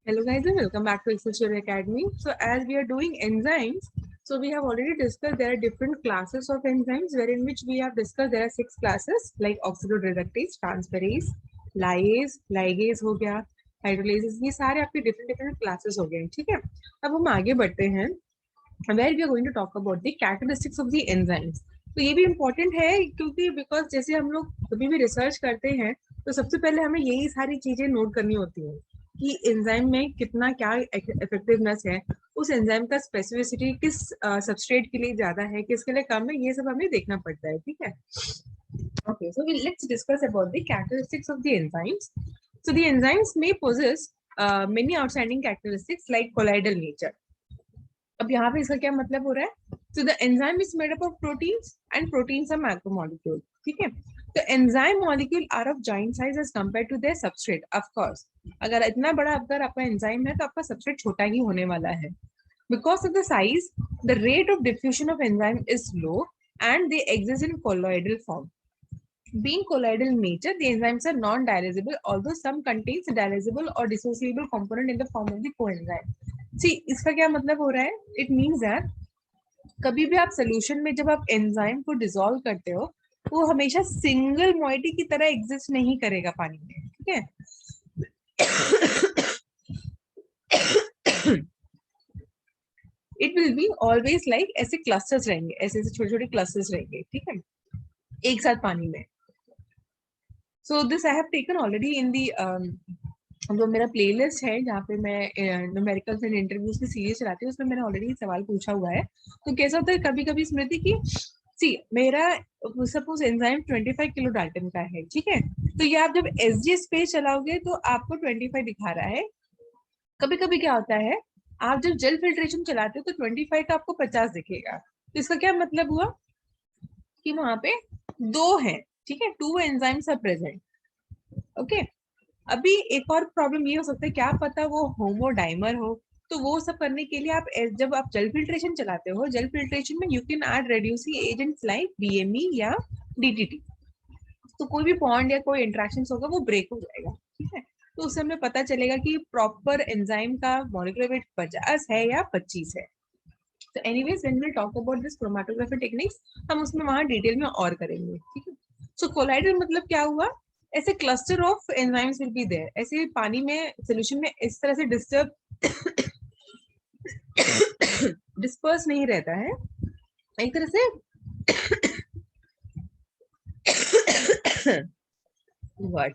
Hello guys and welcome back to Excel Academy. So as we are doing enzymes, so we have already discussed there are different classes of enzymes wherein which we have discussed there are 6 classes like oxidoreductase, transferase, lyase, ligase हो गया, hydrolases, ये सारे आपके different classes हो गए, ठीक है? अब हम आगे बढ़ते हैं where we are going to talk about the characteristics of the enzymes. तो ये भी इम्पोर्टेंट है क्योंकि बिकॉज जैसे हम लोग कभी भी रिसर्च करते हैं तो सबसे पहले हमें यही सारी चीजें नोट करनी होती हैं कि एंजाइम में कितना क्या इफेक्टिवनेस है, उस एंजाइम का स्पेसिफिसिटी किस सबस्ट्रेट के लिए ज्यादा है, किसके लिए कम है, ये सब हमें देखना पड़ता है, ठीक है? Okay, so let's discuss about the characteristics of the enzymes. So the enzymes may possess many outstanding characteristics like colloidal nature. अब यहाँ पे इसका क्या मतलब हो रहा है? So the enzyme is made up of proteins and proteins are macromolecules, ठीक है? तो enzyme molecule are of giant size as compared to their substrate, of course. अगर इतना बड़ा अगर आपका enzyme है तो आपका substrate छोटा ही होने वाला है. Because of the size, the rate of diffusion of enzyme is low and they exist in colloidal form. Being colloidal in nature, the enzymes are non-dialyzable, although some contains dialyzable or dissociable component in the form of the coenzyme. See, इसका क्या मतलब हो रहा है? It means that कभी भी आप solution में जब आप एंजाइम को डिसॉल्व करते हो वो हमेशा सिंगल मॉइटी की तरह एग्जिस्ट नहीं करेगा पानी में, ठीक है? It will be always like ऐसे क्लस्टर्स रहेंगे, ऐसे ऐसे छोटे छोटे क्लस्टर्स रहेंगे, ठीक है, एक साथ पानी में. So this I have taken already in the जो मेरा प्लेलिस्ट है जहाँ पे मैं न्यूमेरिकल्स एंड इंटरव्यूज की सीरीज चलाती हूँ उसमें मैंने ऑलरेडी सवाल पूछा हुआ है. तो कैसा होता है कभी कभी स्मृति की, सी मेरा सपोज एंजाइम 25 किलो डाल्टन का है, ठीक है? तो ये आप जब एसजीएस पे चलाओगे तो आपको 25 दिखा रहा है. कभी कभी क्या होता है आप जब जेल फिल्ट्रेशन चलाते हो तो 25 का आपको 50 दिखेगा. तो इसका क्या मतलब हुआ कि वहां पे दो हैं, ठीक है, 2 एंजाइम्स आर प्रेजेंट. ओके, अभी एक और प्रॉब्लम ये हो सकता है क्या पता वो होमोडाइमर हो. तो वो सब करने के लिए आप जब आप जेल फिल्ट्रेशन चलाते हो, जेल फिल्ट्रेशन में you can add reducing agents like BME या डीटीटी. तो कोई भी बॉन्ड या कोई इंटरेक्शन होगा वो ब्रेक हो जाएगा, ठीक है? तो उससे हमें पता चलेगा कि प्रॉपर एंजाइम का मॉलिक्यूलर वेट 50 है या 25 है. तो anyways when we talk about this chromatography techniques हम उसमें वहां डिटेल में और करेंगे, ठीक है? सो कोलाइडल मतलब क्या हुआ, ऐसे cluster of enzymes will be there, ऐसे पानी में सोल्यूशन में इस तरह से डिस्टर्ब डिस्पर्स नहीं रहता है, एक तरह से व्हाट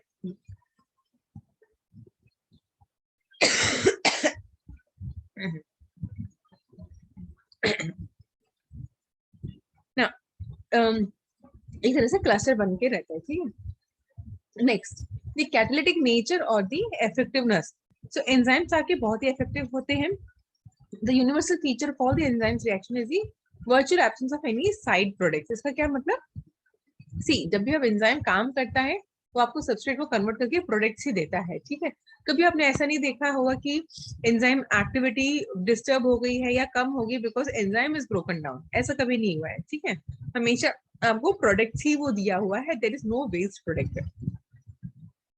ना एक तरह से क्लस्टर बन के रहता है, ठीक है? नेक्स्ट, द कैटालिटिक नेचर और द इफेक्टिवनेस. सो एंजाइम्स आके बहुत ही इफेक्टिव होते हैं. The universal feature of all the enzymes reaction is the virtual absence of any side products. इसका क्या मतलब, सी जब भी अब एंजाइम काम करता है तो आपको सबस्ट्रेट को कन्वर्ट करके प्रोडक्ट्स ही देता है, ठीक है? कभी आपने ऐसा नहीं देखा होगा कि एंजाइम एक्टिविटी डिस्टर्ब हो गई है या कम हो गई because enzyme is broken down, ऐसा कभी नहीं हुआ है, ठीक है? हमेशा आपको प्रोडक्ट्स ही वो दिया हुआ है, there is no waste product.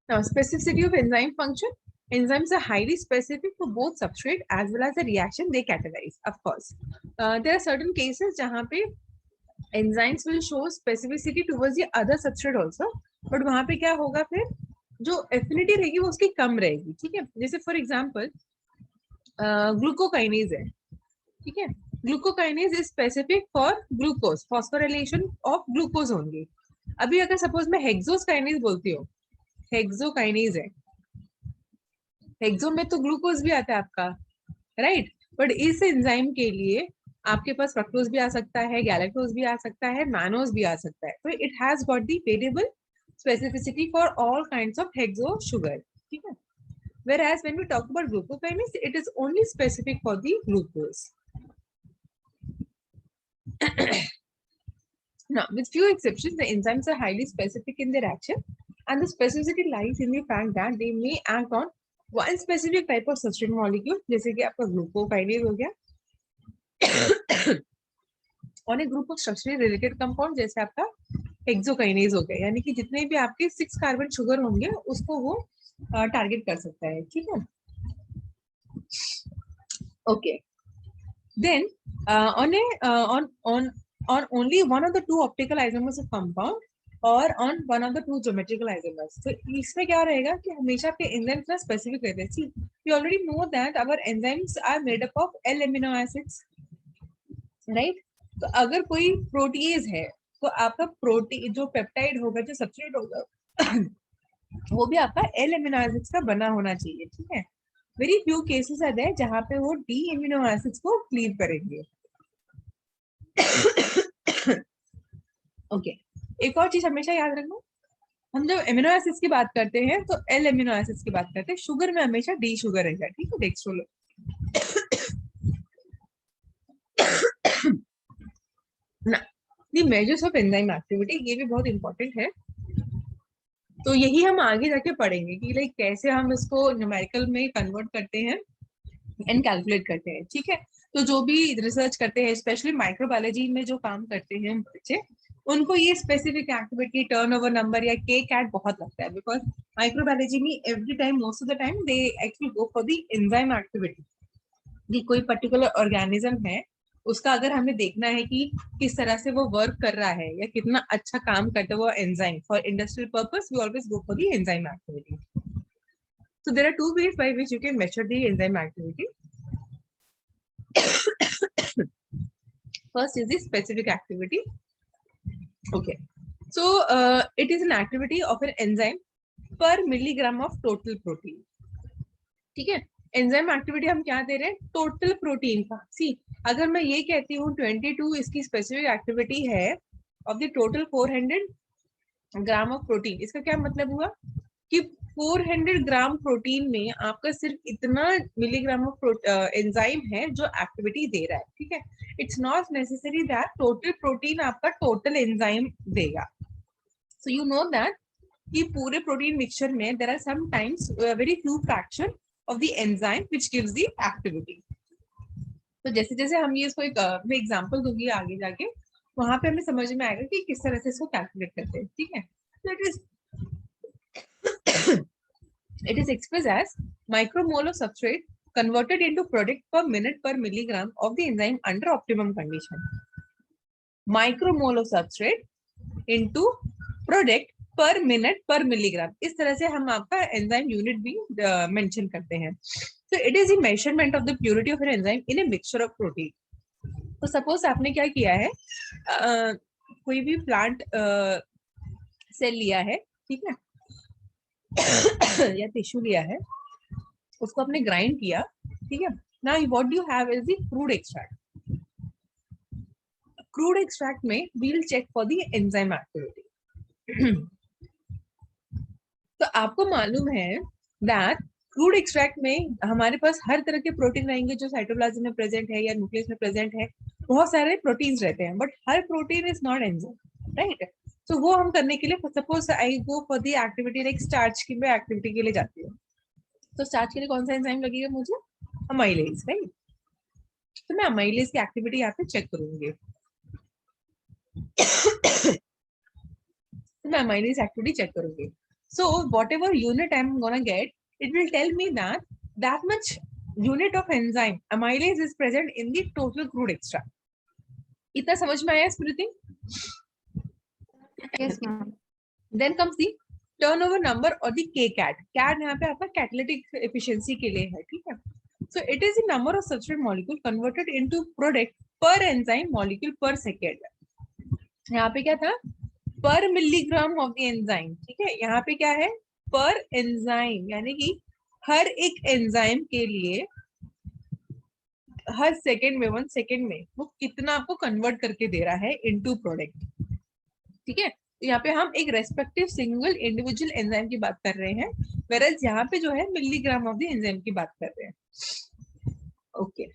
Now, specificity of enzyme function. Enzymes are highly specific for both substrate as well as the reaction they catalyze. Of course, there are certain cases जहाँ पे enzymes will show specificity towards the other substrate also, but वहाँ पे क्या होगा फिर जो affinity रहेगी वो उसकी कम रहेगी, ठीक है? जैसे फॉर एग्जाम्पल ग्लूकोकाइनेज है, ठीक है? Glucokinase is specific for glucose, phosphorylation of glucose only. अभी अगर सपोज मैं हेक्सोकाइनेज बोलती हूँ, हेक्सोकाइनेज है, हेक्सो में तो ग्लूकोज भी आता है आपका, राइट? बट इस एंजाइम के लिए आपके पास फ्रक्टोज भी आ सकता है, गैलेक्टोज भी आ सकता है, मैनोज भी आ सकता है. तो it has got the variable specificity for all kinds of hexo sugar, ठीक है? Whereas when we talk about glucokinase, it is only specific for the glucose. Now, with few exceptions, the enzymes are highly specific in their action, and the specificity lies in the fact that they may act on one specific type of substrate molecule, जैसे कि आपका glucokinase हो गया, on a group of structurally related compound जैसे आपका hexokinase हो गया, यानी कि जितने भी आपके 6 कार्बन शुगर होंगे उसको वो टारगेट कर सकता है, ठीक है? Okay. Then on only one of the two optical isomers of compound और on one of the two geometrical isomers. तो इसमें क्या रहेगा कि हमेशा आपके enzymes ना specific रहते हैं. See, we already know that our enzymes are made up of L amino acids, right? तो अगर कोई protease है तो आपका प्रोटीन जो पेप्टाइड होगा जो सब्सट्रेट होगा वो भी आपका L amino acids का बना होना चाहिए. ठीक है. Very few cases are there जहां पे वो D amino acids को क्लीव करेंगे. ओके. एक और चीज हमेशा याद रखना, हम जब एमिनो एसिड्स की बात करते हैं तो L एमिनो एसिड्स की बात करते हैं. शुगर में हमेशा D शुगर रहेगा. ठीक है. डेक्स्ट्रोल the measures of enzyme activity, ये भी बहुत इंपॉर्टेंट है. तो यही हम आगे जाके पढ़ेंगे कि लाइक कैसे हम इसको न्यूमेरिकल में कन्वर्ट करते हैं एंड कैलकुलेट करते हैं. ठीक है. तो जो भी रिसर्च करते हैं स्पेशली माइक्रोबायोलॉजी में जो काम करते हैं बच्चे, उनको ये स्पेसिफिक एक्टिविटी टर्नओवर नंबर या के कैट बहुत लगता है. बिकॉज माइक्रोबायोलॉजी में every time most of the time they actually go for the enzyme activity. कोई पर्टिकुलर ऑर्गेनिज्म है उसका अगर हमें देखना है कि किस तरह से वो वर्क कर रहा है या कितना अच्छा काम करता है वो enzyme for industrial purpose, we always go for the enzyme activity. So there are two ways by which you can measure the enzyme activity. First is the specific activity. Okay. So it is an activity of an enzyme per milligram of total protein. ठीक है. Enzyme activity हम क्या दे रहे हैं? Total protein का. सी, अगर मैं ये कहती हूँ 22 इसकी स्पेसिफिक एक्टिविटी है of the total 400 gram of protein, इसका क्या मतलब हुआ कि 400 ग्राम प्रोटीन में आपका सिर्फ इतना मिलीग्राम ऑफ एंजाइम है जो एक्टिविटी दे रहा है. ठीक है. It's not necessary that total protein आपका टोटल एंजाइम देगा. सो यू नो दैट कि पूरे प्रोटीन मिक्सचर में there are sometimes very few fraction of the enzyme which gives the activity. तो जैसे जैसे हम ये इसको एक मैं एग्जांपल दूंगी आगे जाके, वहां पे हमें समझ में आएगा कि किस तरह से इसको कैलकुलेट करते हैं. ठीक है. So it is expressed as micromole of substrate converted into product per minute per milligram of the enzyme under optimum condition. Micromole of substrate into product per minute per milligram. इस तरह से हम आपका enzyme unit भी mention करते हैं. So it is the measurement of the purity of an enzyme in a mixture of protein. तो suppose आपने क्या किया है, कोई भी प्लांट सेल लिया है. ठीक है. या टिश्यू लिया है, उसको आपने ग्राइंड किया. ठीक है. Now what do you have is the crude extract. Crude extract में we will check for the enzyme activity. तो आपको मालूम है दैट क्रूड एक्सट्रैक्ट में हमारे पास हर तरह के प्रोटीन रहेंगे जो साइटोप्लाज्म में प्रेजेंट है या न्यूक्लियस में प्रेजेंट है. बहुत सारे प्रोटीन्स रहते हैं but her protein is not enzyme. Right. तो वो हम करने के लिए suppose I go for the activity like starch की मैं एक्टिविटी के लिए जाती हूँ. तो स्टार्च के लिए कौन सा एंजाइम लगेगा मुझे? अमाइलेज. राइट. तो मैं अमाइलेज की एक्टिविटी यहाँ पे चेक करूंगी. तो मैं अमाइलेज एक्टिविटी चेक करूंगी. So what ever unit I am gonna get, it will tell me that much unit of enzyme amylase is present in the total crude extract. इतना समझ में आया स्मृति? Yes, ma'am. Then comes the turnover number or the kcat. cat यहाँ पे आपका catalytic efficiency के लिए है. ठीक है. So it is the number of substrate molecule converted into product per enzyme molecule per second. यहाँ पे क्या था? per milligram of the enzyme. ठीक है. यहाँ पे क्या है? पर एंजाइम, यानी कि हर एक एंजाइम के लिए हर सेकेंड में 1 सेकेंड में वो कितना आपको कन्वर्ट करके दे रहा है इनटू प्रोडक्ट. ठीक है. तो यहाँ पे हम एक रेस्पेक्टिव सिंगल इंडिविजुअल एंजाइम की बात कर रहे हैं, वेरएज यहाँ पे जो है मिलीग्राम ऑफ द एंजाइम की बात कर रहे हैं. ओके.